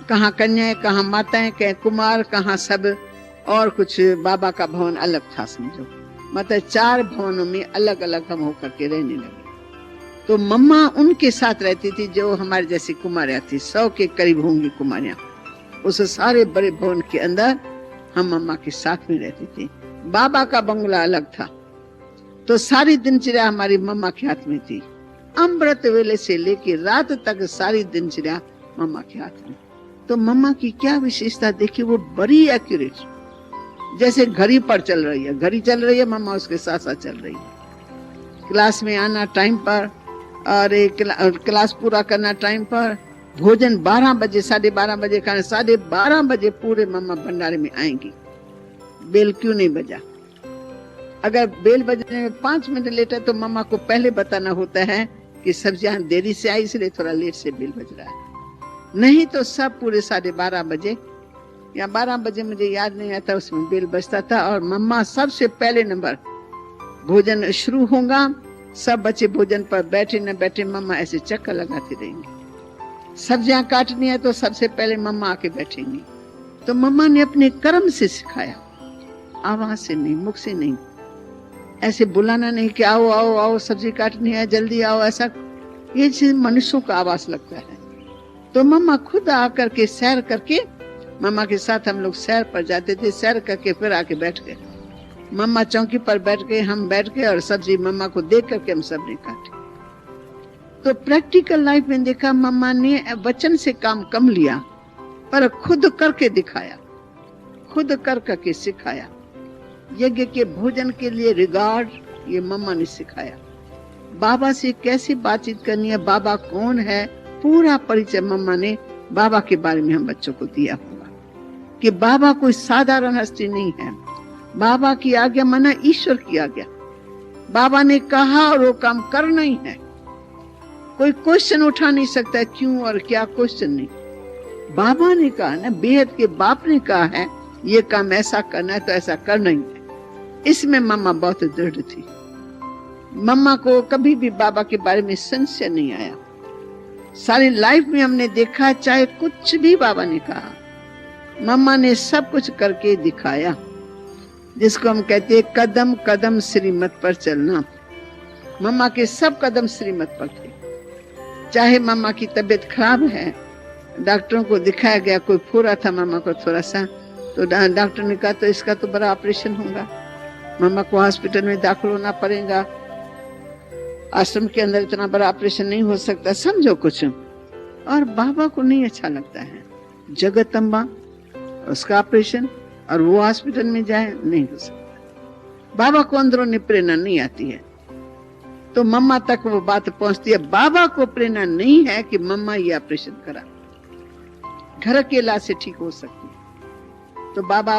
कहाँ कन्याएं, कहाँ माताएं, कहीं कुमार, कहाँ सब, और कुछ बाबा का भवन अलग था समझो। मतलब 4 भवनों में अलग अलग हम होकर के रहने लगे। तो मम्मा उनके साथ रहती थी जो हमारे जैसी कुमारियां थी, 100 के करीब होंगी कुमारियां। उस सारे बड़े भवन के अंदर हम मम्मा के साथ में रहती थी। बाबा का बंगला अलग था। तो सारी दिनचर्या हमारी मम्मा के हाथ में थी। अमृत वेले से लेके रात तक सारी दिनचर्या मम्मा के हाथ में। तो मम्मा की क्या विशेषता देखिए, वो बड़ी एक्यूरेट, जैसे घड़ी पर चल रही है, घड़ी चल रही है, मम्मा उसके साथ साथ चल रही है। क्लास में आना टाइम पर, और क्लास पूरा करना टाइम पर, भोजन 12 बजे, 12:30 बजे खाना, 12:30 बजे पूरे मम्मा भंडारे में आएंगी। बेल क्यों नहीं बजा, अगर बेल बजने में 5 मिनट लेट है तो मम्मा को पहले बताना होता है कि सब्जियां देरी से आई इसलिए थोड़ा लेट से बेल बज रहा है। नहीं तो सब पूरे 12:30 बजे या 12 बजे, मुझे याद नहीं आता, उसमें बेल बजता था और मम्मा सबसे पहले नंबर, भोजन शुरू होगा, सब बच्चे भोजन पर बैठे न बैठे मम्मा ऐसे चक्कर लगाती रहेंगी। सब्जियां काटनी है तो सबसे पहले मम्मा आके बैठेंगी। तो मम्मा ने अपने कर्म से सिखाया, आवाज से नहीं, मुख से नहीं, ऐसे बुलाना नहीं कि आओ आओ आओ सब्जी काटनी है जल्दी आओ, ऐसा ये चीज मनुष्यों का आवाज लगता है। तो मम्मा खुद आकर के सैर करके, मम्मा के साथ हम लोग सैर पर जाते थे, सैर करके फिर आके बैठ गए। मम्मा चौकी पर बैठ गए, हम बैठ गए और सब्जी मम्मा को देख करके हम सब ने काटी। तो प्रैक्टिकल लाइफ में देखा मम्मा ने वचन से काम कम लिया पर खुद करके दिखाया, खुद कर करके सिखाया। यज्ञ के भोजन के लिए रिगार्ड ये मम्मा ने सिखाया। बाबा से कैसे बातचीत करनी है, बाबा कौन है, पूरा परिचय मम्मा ने बाबा के बारे में हम बच्चों को दिया होगा कि बाबा कोई साधारण हस्ती नहीं है। बाबा की आज्ञा माना ईश्वर की आज्ञा। बाबा ने कहा और वो काम करना ही है। कोई क्वेश्चन उठा नहीं सकता क्यों और क्या, क्वेश्चन नहीं। बाबा ने कहा ना, बेहद के बाप ने कहा है ये काम ऐसा करना है तो ऐसा करना ही है। इसमें मम्मा बहुत दृढ़ थी। मम्मा को कभी भी बाबा के बारे में संशय नहीं आया। सारी लाइफ में हमने देखा चाहे कुछ भी बाबा ने कहा, मम्मा ने सब कुछ करके दिखाया, जिसको हम कहते हैं कदम कदम श्रीमत पर चलना। मम्मा के सब कदम श्रीमत पर थे। चाहे मम्मा की तबीयत खराब है, डॉक्टरों को दिखाया गया, कोई फोड़ा था मम्मा को थोड़ा सा, तो डॉक्टर ने कहा तो इसका तो बड़ा ऑपरेशन होगा, मम्मा को हॉस्पिटल में दाखिल होना पड़ेगा, आश्रम के अंदर इतना बड़ा ऑपरेशन नहीं हो सकता, समझो कुछ। और बाबा को नहीं अच्छा लगता है जगदम्बा उसका ऑपरेशन और वो हॉस्पिटल में जाए, नहीं हो सकता। बाबा को अंदरूनी प्रेरणा नहीं आती है तो मम्मा तक वो बात पहुंचती है। बाबा को प्रेरणा नहीं है कि मम्मा ये ऑपरेशन करा, घर के इलाज से ठीक हो सकती है, तो बाबा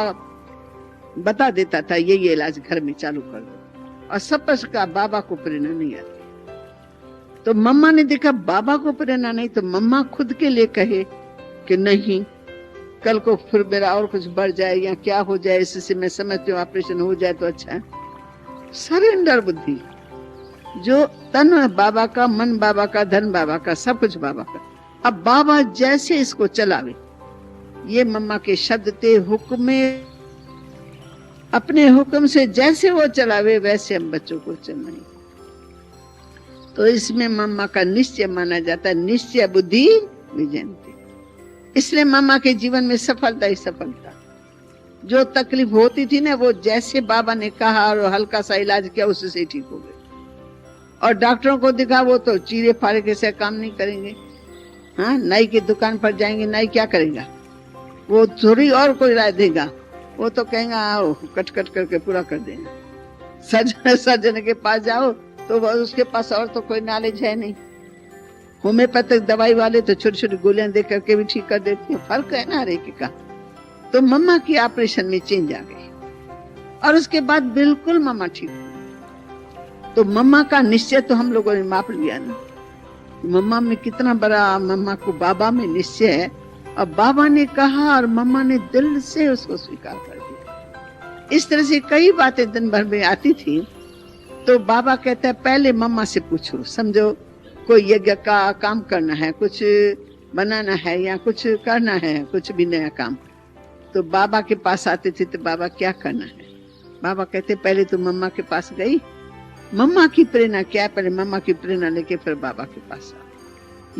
बता देता था ये इलाज घर में चालू कर दो, और सब पर का बाबा को प्रेरणा नहीं आती। तो मम्मा ने देखा बाबा को प्रेरणा नहीं, तो मम्मा खुद के लिए कहे कि नहीं, कल को फिर मेरा और कुछ बढ़ जाए या क्या हो जाए, इससे मैं समझती हूँ ऑपरेशन हो जाए तो अच्छा है। सरेंडर बुद्धि, जो तन बाबा का, मन बाबा का, धन बाबा का, सब कुछ बाबा का। अब बाबा जैसे इसको चलावे, ये मम्मा के शब्द थे, हुक्म, अपने हुक्म से जैसे वो चलावे वैसे हम बच्चों को चलना है। तो इसमें मम्मा का निश्चय माना जाता है, निश्चय बुद्धि विजयंती। इसलिए मम्मा के जीवन में सफलता ही सफलता। जो तकलीफ होती थी ना, वो जैसे बाबा ने कहा और हल्का सा इलाज किया उससे ठीक हो गए। और डॉक्टरों को दिखा, वो तो चीरे फाड़े के से काम नहीं करेंगे। हाँ, नाई की दुकान पर जाएंगे, नाई क्या करेगा, वो थोड़ी और कोई राय देगा, वो तो कहेंगे आओ कट कट करके पूरा कर देंगे। सर्जन के पास जाओ तो उसके पास और तो कोई नॉलेज है नहीं। होम्योपैथिक दवाई वाले तो छोटी छोटी गोलियां दे करके भी ठीक कर देते हैं। फर्क है ना हर एक का। तो मम्मा की ऑपरेशन में चेंज आ गई और उसके बाद बिल्कुल मम्मा ठीक हुई। तो मम्मा का निश्चय तो हम लोगों ने माप लिया ना, मम्मा में कितना बड़ा, मम्मा को बाबा में निश्चय है। अब बाबा ने कहा और मम्मा ने दिल से उसको स्वीकार कर दिया। इस तरह से कई बातें दिन भर में आती थी, तो बाबा कहता है पहले मम्मा से पूछो। समझो कोई यज्ञ का काम करना है, कुछ बनाना है या कुछ करना है, कुछ भी नया काम, तो बाबा के पास आते थे तो बाबा क्या करना है, बाबा कहते पहले तो मम्मा के पास गई, मम्मा की प्रेरणा क्या है, पहले मम्मा की प्रेरणा लेके फिर बाबा के पास आ।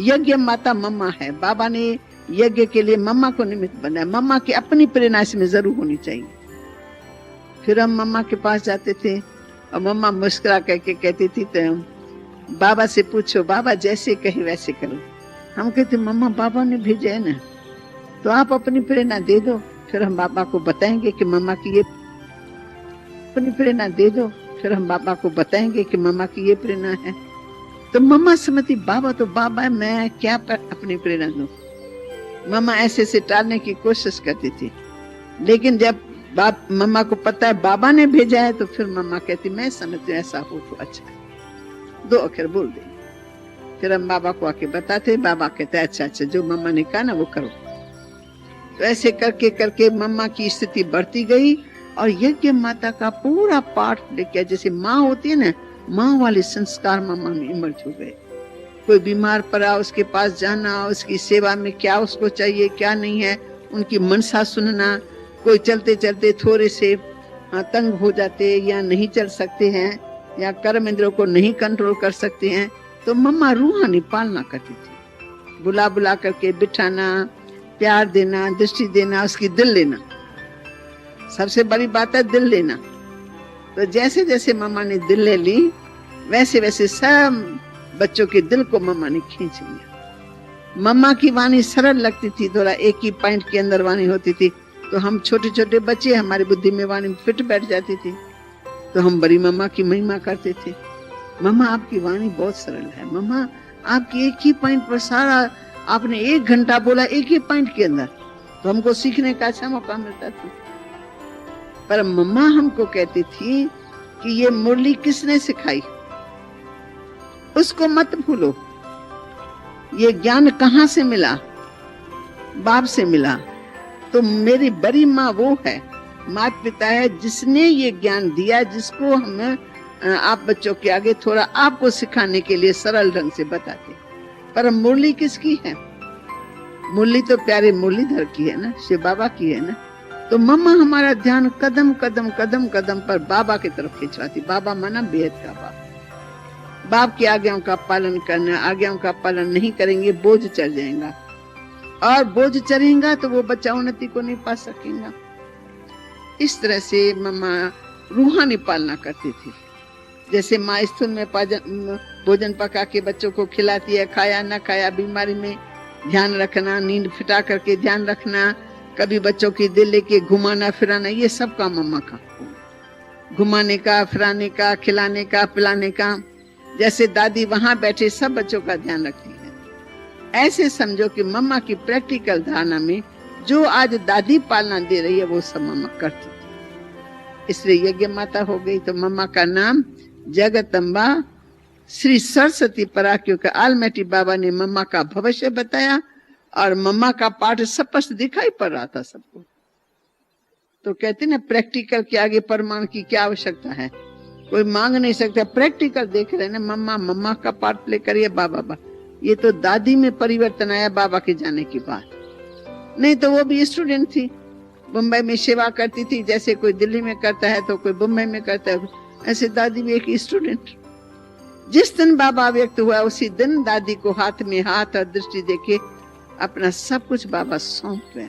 यज्ञ माता मम्मा है, बाबा ने यज्ञ के लिए मम्मा को निमित्त बनाया। मम्मा की अपनी प्रेरणा इसमें जरूर होनी चाहिए। फिर हम मम्मा के पास जाते थे और मम्मा मुस्कुरा करके कहती थी तो बाबा से पूछो, बाबा जैसे कहे वैसे करो। हम कहते मम्मा बाबा ने भेजा है ना, तो आप अपनी प्रेरणा दे दो, फिर हम बाबा को बताएंगे कि मम्मा की ये अपनी प्रेरणा दे दो, फिर हम बाबा को बताएंगे कि मम्मा की ये प्रेरणा है। तो मम्मा समझती बाबा तो बाबा है, मैं क्या अपनी प्रेरणा दूं। मम्मा ऐसे से टालने की कोशिश करती थी, लेकिन जब बाप मम्मा को पता है बाबा ने भेजा है, तो फिर मम्मा कहती मैं समझती हूँ ऐसा हो तो अच्छा है, 2 अक्षर बोल दे। फिर हम बाबा को आके बताते, बाबा कहते अच्छा अच्छा जो मम्मा ने कहा ना वो करो। तो ऐसे करके करके मम्मा की स्थिति बढ़ती गई और यज्ञ माता का पूरा पाठ लेके, जैसे माँ होती है ना, माँ वाले संस्कार मम्मा में इमर्ज हो गए। कोई बीमार पड़ा, उसके पास जाना, उसकी सेवा में क्या उसको चाहिए क्या नहीं है, उनकी मनसा सुनना। कोई चलते चलते थोड़े से तंग हो जाते या नहीं चल सकते हैं या कर्म इंद्रियों को नहीं कंट्रोल कर सकते हैं, तो मम्मा रूहानी पालना करती थी। बुला बुला करके बिठाना, प्यार देना, दृष्टि देना, उसकी दिल लेना। सबसे बड़ी बात है दिल लेना। तो जैसे जैसे मम्मा ने दिल ले ली, वैसे वैसे सब बच्चों के दिल को मम्मा ने खींच लिया। मम्मा की वाणी सरल लगती थी, थोड़ा एक ही पॉइंट के अंदर वाणी होती थी, तो हम छोटे छोटे बच्चे, हमारी बुद्धि में वाणी फिट बैठ जाती थी, तो हम बड़ी मम्मा की महिमा करते थे। मम्मा आपकी वाणी बहुत सरल है, मम्मा आपकी एक ही पॉइंट पर सारा आपने 1 घंटा बोला, एक ही पॉइंट के अंदर, तो हमको सीखने का अच्छा मौका मिलता था। पर मम्मा हमको कहती थी कि ये मुरली किसने सिखाई, उसको मत भूलो। ये ज्ञान कहाँ से मिला, बाप से मिला। तो मेरी बड़ी माँ वो है, माता पिता है, जिसने ये ज्ञान दिया, जिसको हम आप बच्चों के आगे थोड़ा आपको सिखाने के लिए सरल ढंग से बताते। पर मुरली किसकी है, मुरली तो प्यारे मुरलीधर की है ना, शिव बाबा की है ना। तो मम्मा हमारा ध्यान कदम कदम कदम कदम पर बाबा की तरफ खिंचवाती। बाबा माना बेहद का बाप। बाप की आज्ञाओं का पालन करना, आज्ञाओं का पालन नहीं करेंगे बोझ चढ़ जाएगा, और बोझ चढ़ेगा तो वो बच्चा उन्नति को नहीं पा सकेगा। इस तरह से मम्मा रूहानी पालना करती थी। जैसे माँ स्थूल में भोजन पका के बच्चों को खिलाती है, खाया ना खाया, बीमारी में ध्यान रखना, नींद फिटा करके ध्यान रखना, कभी बच्चों की दिल लेके घुमाना फिराना, ये सब काम मम्मा का, घुमाने का, फिराने का, खिलाने का, पिलाने का। जैसे दादी वहां बैठे सब बच्चों का ध्यान रखती है। ऐसे समझो कि मम्मा की प्रैक्टिकल धारणा में जो आज दादी पालना दे रही है वो सब मम्मा करती थी। इसलिए यज्ञ माता हो गई। तो मम्मा का नाम जगदम्बा श्री सरस्वती परा, क्योंकि आलमैटी बाबा ने मम्मा का भविष्य बताया और मम्मा का पाठ स्पष्ट दिखाई पड़ रहा था सबको। तो कहते ना प्रैक्टिकल के आगे प्रमाण की क्या आवश्यकता है, कोई मांग नहीं सकता। प्रैक्टिकल देख रहे ना, मम्मा मम्मा का पार्ट प्ले करिए, बाबा ये तो दादी में परिवर्तन आया बाबा के जाने के बाद। नहीं तो वो भी स्टूडेंट थी, मुंबई में सेवा करती थी, जैसे कोई दिल्ली में करता है तो कोई मुंबई में करता है, ऐसे दादी भी एक स्टूडेंट। जिस दिन बाबा व्यक्त हुआ उसी दिन दादी को हाथ में हाथ और दृष्टि देके अपना सब कुछ बाबा सौंप गया।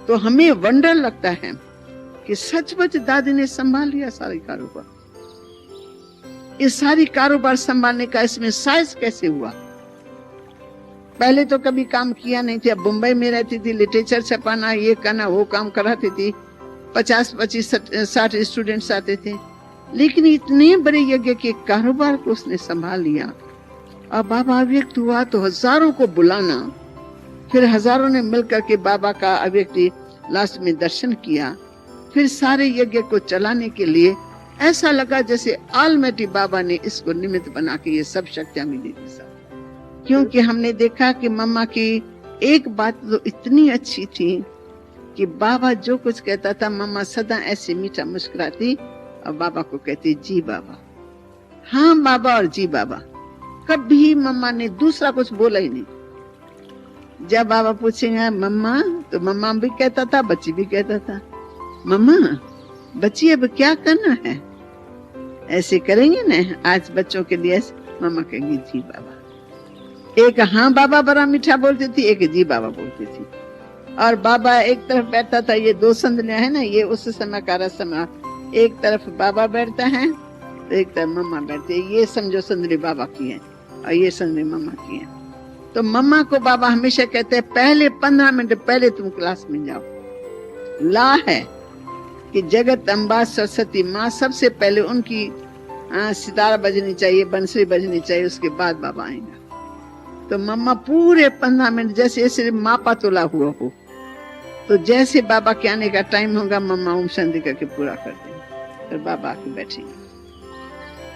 तो हमें वंडर लगता है कि सचमुच दादी ने संभाल लिया सारी कारोबार। इस सारी कारोबार संभालने का इसमें साइज कैसे हुआ? पहले तो कभी काम किया नहीं था, मुंबई में रहती थी, लिटरेचर छपाना, ये करना, वो काम कराती थी, 50-60 स्टूडेंट्स आते थे, लेकिन इतने बड़े यज्ञ के कारोबार को उसने संभाल लिया। और बाबा अव्यक्त हुआ तो हजारों को बुलाना, फिर हजारों ने मिलकर के बाबा का अव्यक्ति लास्ट में दर्शन किया। फिर सारे यज्ञ को चलाने के लिए ऐसा लगा जैसे आलमैटी बाबा ने इसको निमित्त बना के ये सब शक्तियां मिली थी सब। क्योंकि हमने देखा कि मम्मा की एक बात तो इतनी अच्छी थी कि बाबा जो कुछ कहता था मम्मा सदा ऐसे मीठा मुस्कुराती और बाबा को कहती जी बाबा, हाँ बाबा और जी बाबा। कभी मम्मा ने दूसरा कुछ बोला ही नहीं। जब बाबा पूछेंगे मम्मा, तो मम्मा भी कहता था, बच्ची भी कहता था, मम्मा बच्ची अब क्या करना है, ऐसे करेंगे ना आज बच्चों के लिए। मम्मा कहेंगी जी बाबा। एक हाँ बाबा बड़ा मीठा बोलती थी, एक जी बाबा बोलती थी। और बाबा एक तरफ बैठता था, ये 2 संदलियां है ना, ये उस समय का रस्म, एक तरफ बाबा बैठता है तो एक तरफ मम्मा बैठती है। ये समझो संदली बाबा की है और ये संदली मम्मा की है। तो मम्मा को बाबा हमेशा कहते हैं पहले 15 मिनट पहले तुम क्लास में जाओ। ला है कि जगत अम्बा सरस्वती माँ सबसे पहले उनकी सितारा बजनी चाहिए, बंसुरी बजनी चाहिए, उसके बाद बाबा आएगा। तो मम्मा पूरे 15 मिनट जैसे सिर्फ मापा तोला हुआ हो, तो जैसे बाबा के आने का टाइम होगा मम्मा ओम शांति करके पूरा कर देंगे, फिर बाबा आके बैठेंगे।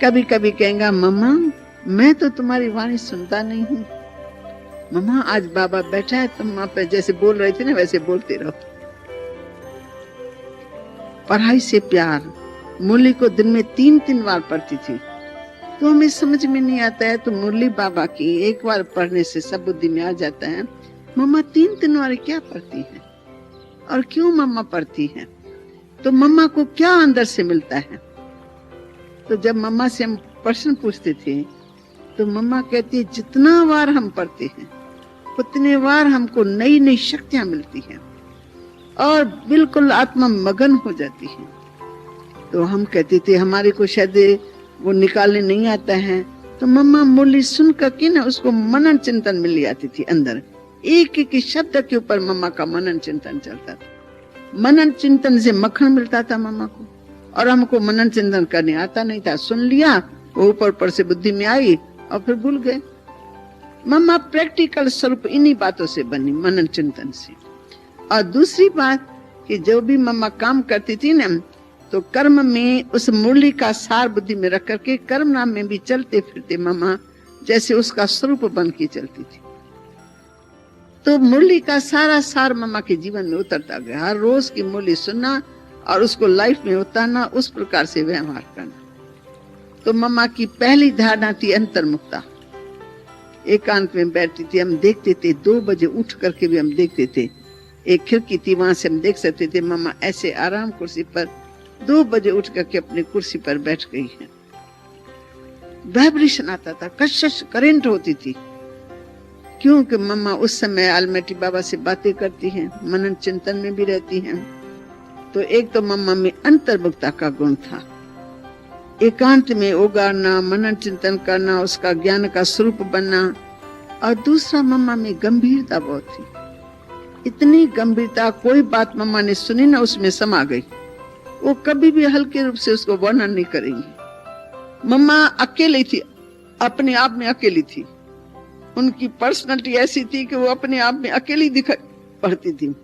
कभी कभी कहेगा मम्मा मैं तो तुम्हारी वाणी सुनता नहीं हूँ, मम्मा आज बाबा बैठा है, तुम वहां पे जैसे बोल रहे थे ना वैसे बोलते रहो। पढ़ाई से प्यार, मुरली को दिन में 3-3 बार पढ़ती थी, तो हमें समझ में नहीं आता है, तो मुरली बाबा की एक बार पढ़ने से सब बुद्धि में आ जाता है। मम्मा 3-3 बार क्या पढ़ती है और क्यों मम्मा पढ़ती है, तो मम्मा को क्या अंदर से मिलता है। तो जब मम्मा से हम प्रश्न पूछते थे तो मम्मा कहती है जितना बार हम पढ़ते हैं उतने बार हमको नई नई शक्तियां मिलती हैं और बिल्कुल आत्मा मगन हो जाती है। तो हम कहते थे हमारे को शायद वो निकालने नहीं आता है, तो मम्मा मुरली सुन करके ना उसको मनन चिंतन मिल जाती थी अंदर, एक एक शब्द के ऊपर मम्मा का मनन चिंतन चलता था। मनन चिंतन से मक्खन मिलता था मम्मा को, और हमको मनन चिंतन करने आता नहीं था, सुन लिया वो ऊपर ऊपर से बुद्धि में आई और फिर भूल गए। मम्मा प्रैक्टिकल स्वरूप इन्हीं बातों से बनी, मनन चिंतन से। और दूसरी बात कि जो भी मम्मा काम करती थी ना, तो कर्म में उस मुरली का सार बुद्धि में रख करके कर्म नाम में भी चलते फिरते मम्मा जैसे उसका स्वरूप बन के चलती थी। तो मुरली का सारा सार मम्मा के जीवन में उतरता गया। हर रोज की मुरली सुनना और उसको लाइफ में उतारना, उस प्रकार से व्यवहार करना। तो मम्मा की पहली धारणा थी अंतर्मुखता। एकांत में बैठती थी, हम देखते थे 2 बजे उठ करके भी हम देखते थे, एक खिड़की थी वहां से हम देख सकते थे मम्मा ऐसे आराम कुर्सी पर 2 बजे उठ करके अपनी कुर्सी पर बैठ गई है। वाइब्रेशन आता था, कशिश करंट होती थी, क्योंकि मम्मा उस समय आलमेटी बाबा से बातें करती हैं, मनन चिंतन में भी रहती हैं। तो एक तो मम्मा में अंतर्मुखता का गुण था, एकांत में उगारना, मनन चिंतन करना, उसका ज्ञान का स्वरूप बनना। और दूसरा मम्मा में गंभीरता बहुत थी, इतनी गंभीरता, कोई बात मम्मा ने सुनी ना उसमें समा गई, वो कभी भी हल्के रूप से उसको वर्णन नहीं करेंगी। मम्मा अकेली थी, अपने आप में अकेली थी, उनकी पर्सनालिटी ऐसी थी कि वो अपने आप में अकेली दिखाई पड़ती थी।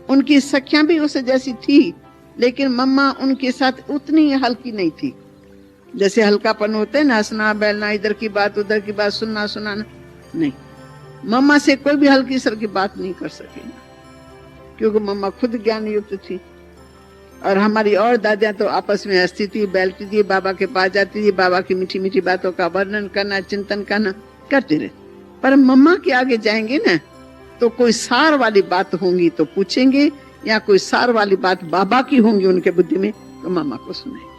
उनकी सखियां भी उसे जैसी थी, लेकिन मम्मा उनके साथ उतनी हल्की नहीं थी। जैसे हल्कापन होता है ना, हंसना बैलना, इधर की बात उधर की बात, सुनना सुनाना, नहीं, मम्मा से कोई भी हल्की सर की बात नहीं कर सकेगा, क्योंकि मम्मा खुद ज्ञान युक्त थी। और हमारी और दादियां तो आपस में हंसती थी, बैठती थी, बाबा के पास जाती थी, बाबा की मीठी मीठी बातों का वर्णन करना, चिंतन करना करते रहे। पर मम्मा के आगे जाएंगे ना, तो कोई सार वाली बात होंगी तो पूछेंगे, या कोई सार वाली बात बाबा की होंगी उनके बुद्धि में, तो मम्मा को सुनाएंगे।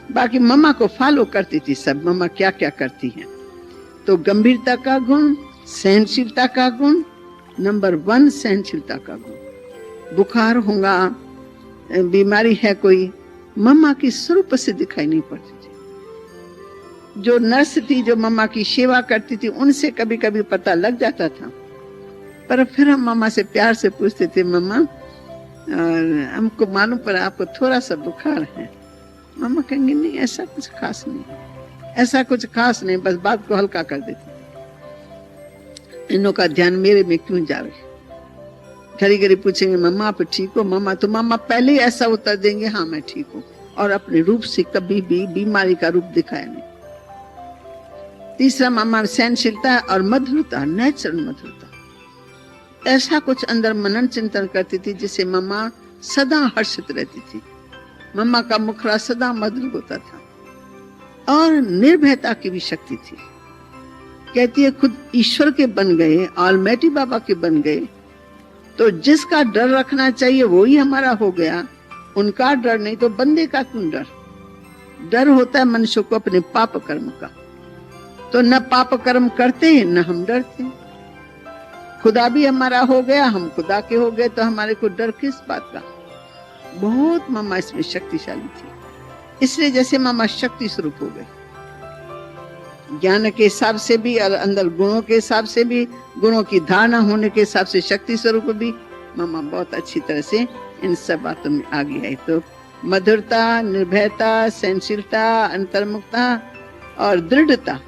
बाकी मम्मा को फॉलो करती थी सब, मम्मा क्या क्या करती हैं। तो गंभीरता का गुण, सहनशीलता का गुण, नंबर 1 सहनशीलता का गुण। बुखार होगा, बीमारी है कोई, मम्मा की स्वरूप से दिखाई नहीं पड़ती थी। जो नर्स थी, जो मम्मा की सेवा करती थी, उनसे कभी कभी पता लग जाता था, पर फिर हम मम्मा से प्यार से पूछते थे, मम्मा हमको मालूम पड़ा आपको थोड़ा सा बुखार है। मम्मा कहेंगे नहीं ऐसा कुछ खास नहीं, ऐसा कुछ खास नहीं, बस बात को हल्का कर देती। इनों का ध्यान मेरे में क्यों जावे। घड़ी घड़ी पूछेंगे मम्मा आप ठीक हो, मम्मा तो मम्मा पहले ही ऐसा उत्तर देंगे हाँ मैं ठीक हूँ, और अपने रूप से कभी भी बीमारी का रूप दिखाया नहीं। तीसरा मम्मा सहनशीलता और मधुरता, नेचुरल मधुरता। ऐसा कुछ अंदर मनन चिंतन करती थी जिससे मम्मा सदा हर्षित रहती थी। मम्मा का मुखड़ा सदा मधुर होता था। और निर्भयता की भी शक्ति थी। कहती है खुद ईश्वर के बन गए, ऑलमाइटी बाबा के बन गए, तो जिसका डर रखना चाहिए वो ही हमारा हो गया। उनका डर नहीं तो बंदे का क्यों डर। डर होता है मनुष्य को अपने पाप कर्म का, तो न पाप कर्म करते हैं न हम डरते। खुदा भी हमारा हो गया, हम खुदा के हो गए, तो हमारे को डर किस बात का। बहुत मम्मा इसमें शक्तिशाली थी, इसलिए जैसे मम्मा शक्ति स्वरूप हो गए। ज्ञान के हिसाब से भी और अंदर गुणों के हिसाब से भी, गुणों की धारणा होने के हिसाब से शक्ति स्वरूप भी मम्मा बहुत अच्छी तरह से इन सब बातों में आ गई है। तो मधुरता, निर्भयता, सहनशीलता, अंतर्मुखता और दृढ़ता।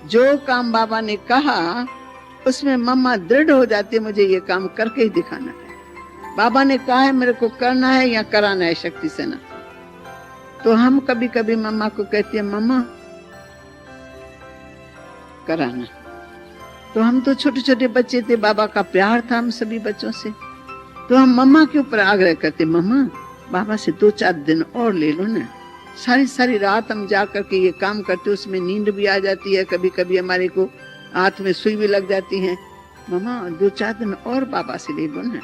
जो काम बाबा ने कहा उसमें मम्मा दृढ़ हो जाती, मुझे ये काम करके ही दिखाना है। बाबा ने कहा है मेरे को करना है या कराना है शक्ति से ना। तो हम कभी कभी मम्मा को कहती है मम्मा कराना। तो हम तो छोटे छोटे बच्चे थे, बाबा का प्यार था हम सभी बच्चों से, तो हम मम्मा के ऊपर आग्रह करते, मम्मा बाबा से 2-4 दिन और ले लो ना। सारी सारी रात हम जा करके ये काम करते, उसमें नींद भी आ जाती है, कभी कभी हमारे को हाथ में सुई भी लग जाती है। मम्मा 2-4 दिन और बाबा से ले लो ना,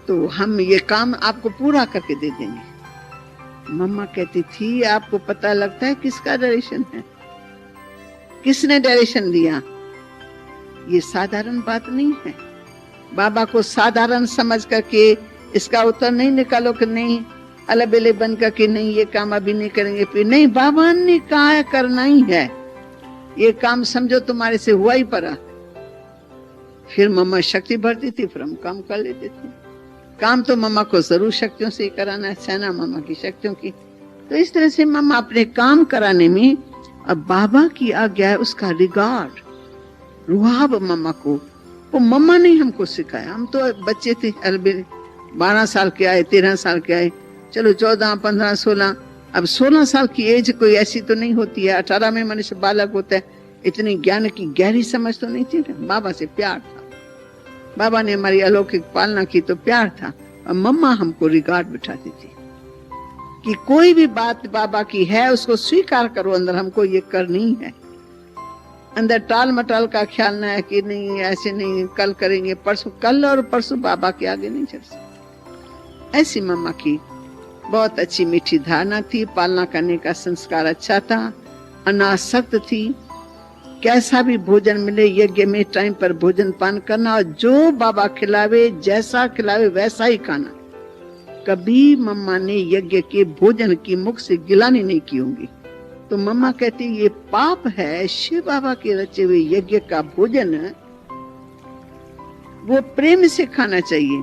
तो हम ये काम आपको पूरा करके दे देंगे। मम्मा कहती थी आपको पता लगता है किसका डायरेक्शन है, किसने डायरेक्शन दिया। ये साधारण बात नहीं है। बाबा को साधारण समझ करके इसका उत्तर नहीं निकालो कि नहीं अलबेले बन करके नहीं ये काम अभी नहीं करेंगे, फिर नहीं बाबा ने कहा है करना ही है, ये काम समझो तुम्हारे से हुआ ही पड़ा। फिर मम्मा शक्ति भरती थी, फिर हम काम कर लेते थे। काम तो मम्मा को जरूर शक्तियों से कराना है, सेना मम्मा की शक्तियों की। तो इस तरह से मम्मा अपने काम कराने में अब बाबा की आज्ञा है उसका रिगार्ड, रुहाब मम्मा को, वो मम्मा ने हमको सिखाया। हम तो बच्चे थे, 12 साल के आए, 13 साल के आए, चलो 14, 15, 16। अब 16 साल की एज कोई ऐसी तो नहीं होती है, 18 में मनुष्य बालक होता है। इतनी ज्ञान की गहरी समझ तो नहीं थी। बाबा से प्यार था, बाबा ने हमारी अलौकिक पालना की तो प्यार था। और मम्मा हमको रिगार्ड बिठाती थी कि कोई भी बात बाबा की है उसको स्वीकार करो, अंदर हमको ये करनी है। अंदर टाल मटाल का ख्याल ना है कि नहीं ऐसे नहीं, कल करेंगे, परसों, कल और परसों बाबा के आगे नहीं चल सकते। ऐसी मम्मा की बहुत अच्छी मीठी धारणा थी, पालना करने का संस्कार अच्छा था, अनासक्त थी। कैसा भी भोजन मिले यज्ञ में टाइम पर भोजन पान करना, और जो बाबा खिलावे जैसा खिलावे वैसा ही खाना। कभी मम्मा ने यज्ञ के भोजन की मुख से गिलानी नहीं की होंगी। तो मम्मा कहती ये पाप है, शिव बाबा के रचे हुए यज्ञ का भोजन वो प्रेम से खाना चाहिए।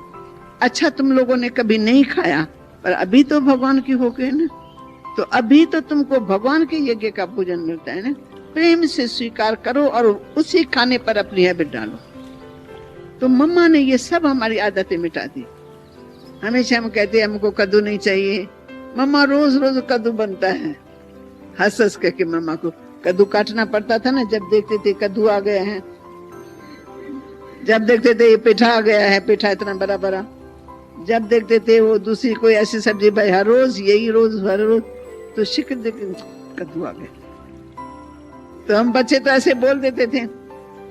अच्छा तुम लोगों ने कभी नहीं खाया, पर अभी तो भगवान की हो गए ना, तो अभी तो तुमको भगवान के यज्ञ का भोजन मिलता है ना, प्रेम से स्वीकार करो और उसी खाने पर अपनी हैबिट डालो। तो मम्मा ने ये सब हमारी आदतें मिटा दी। हमेशा हम कहते हैं हमको कद्दू नहीं चाहिए, मम्मा रोज रोज कद्दू बनता है। हंस हंस करके मम्मा को कद्दू काटना पड़ता था ना, जब देखते थे कद्दू आ गया है, जब देखते थे ये पेठा आ गया है, पेठा इतना बड़ा बड़ा, जब देखते थे वो दूसरी कोई ऐसी सब्जी, भाई हर रोज यही रोज हर रोज, तो शिक्र देख कद्दू आ गया। तो हम बच्चे तो ऐसे बोल देते थे।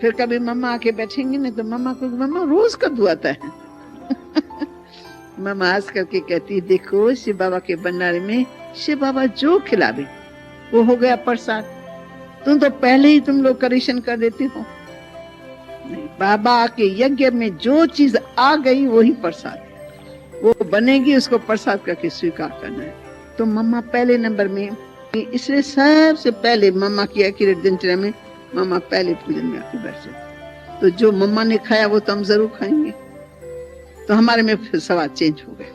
फिर कभी मम्मा आके बैठेंगे ना तो मम्मा को, मम्मा रोज कद्दू आता है। मम्मा हंस करके कहती देखो शिव बाबा के भंडारे में शिव बाबा जो खिलावे वो हो गया प्रसाद। तुम तो पहले ही तुम लोग करेक्शन कर देते हो। नहीं, बाबा के यज्ञ में जो चीज आ गई वही प्रसाद, वो बनेगी, उसको प्रसाद करके स्वीकार करना है। तो मम्मा पहले नंबर में, इसलिए सबसे पहले मम्मा की एक्यूरेट दिनचर्या में मम्मा पहले भोजन में आके बैठ जाती। तो जो मम्मा ने खाया वो तो हम जरूर खाएंगे। तो हमारे में फिर सवाल चेंज हो गए।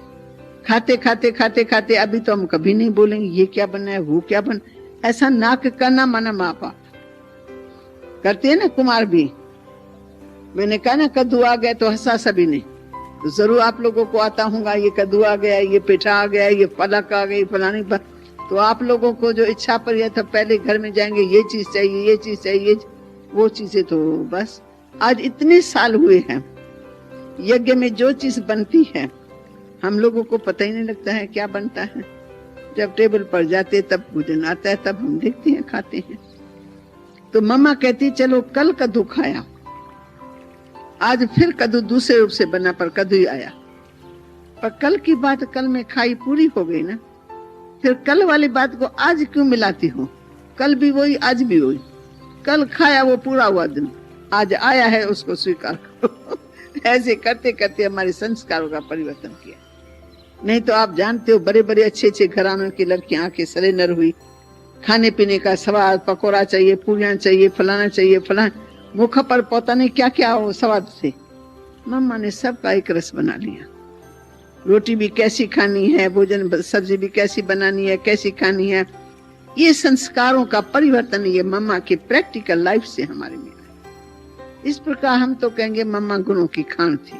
खाते खाते खाते खाते अभी तो हम कभी नहीं बोलेंगे ये क्या बना है वो क्या बना, ऐसा नाक करना माना माँ बाप करते हैं ना। कुमार भी, मैंने कहा ना कद्दू आ गया तो हंसा सभी ने, तो जरूर आप लोगों को आता होगा ये कद्दू आ गया, ये पेठा आ गया, ये पलक आ गई, फलानी पर। तो आप लोगों को जो इच्छा पर यह था पहले घर में जाएंगे ये चीज चाहिए, ये चीज चाहिए, वो चीजें तो बस आज इतने साल हुए हैं यज्ञ में जो चीज बनती है हम लोगों को पता ही नहीं लगता है क्या बनता है। जब टेबल पर जाते तब भोजन आता है, तब हम देखते हैं खाते हैं। तो मम्मा कहती चलो कल कद्दू खाया, आज फिर कद्दू दूसरे रूप से बना पर कद्दू ही आया, पर कल की बात कल में खाई पूरी हो गई ना, फिर कल वाली बात को आज क्यों मिलाती हूँ? कल भी वही आज भी वही, कल खाया वो पूरा हुआ दिन, आज आया है उसको स्वीकार करो। ऐसे करते करते हमारे संस्कारों का परिवर्तन किया। नहीं तो आप जानते हो बड़े बड़े अच्छे अच्छे घरानों की लड़कियां आके सरेंडर हुई, खाने पीने का स्वाद, पकौड़ा चाहिए, पूरियां चाहिए, फलाना चाहिए, फलाना, मुख पर पता नहीं क्या क्या हो स्वाद से। मम्मा ने सबका एक रस बना लिया। रोटी भी कैसी खानी है, भोजन सब्जी भी कैसी बनानी है, कैसी खानी है, ये संस्कारों का परिवर्तन ये मम्मा की प्रैक्टिकल लाइफ से हमारे में। इस प्रकार हम तो कहेंगे मम्मा गुणों की खान थी,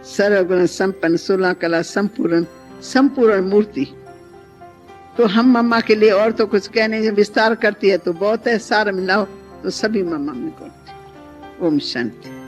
सर्वगुण संपन्न 16 कला संपूर्ण संपूर्ण मूर्ति। तो हम मम्मा के लिए और तो कुछ कहने से विस्तार करती है तो बहुत है, सार मिलाओ तो सभी मम्मा में करती। ओम शांति।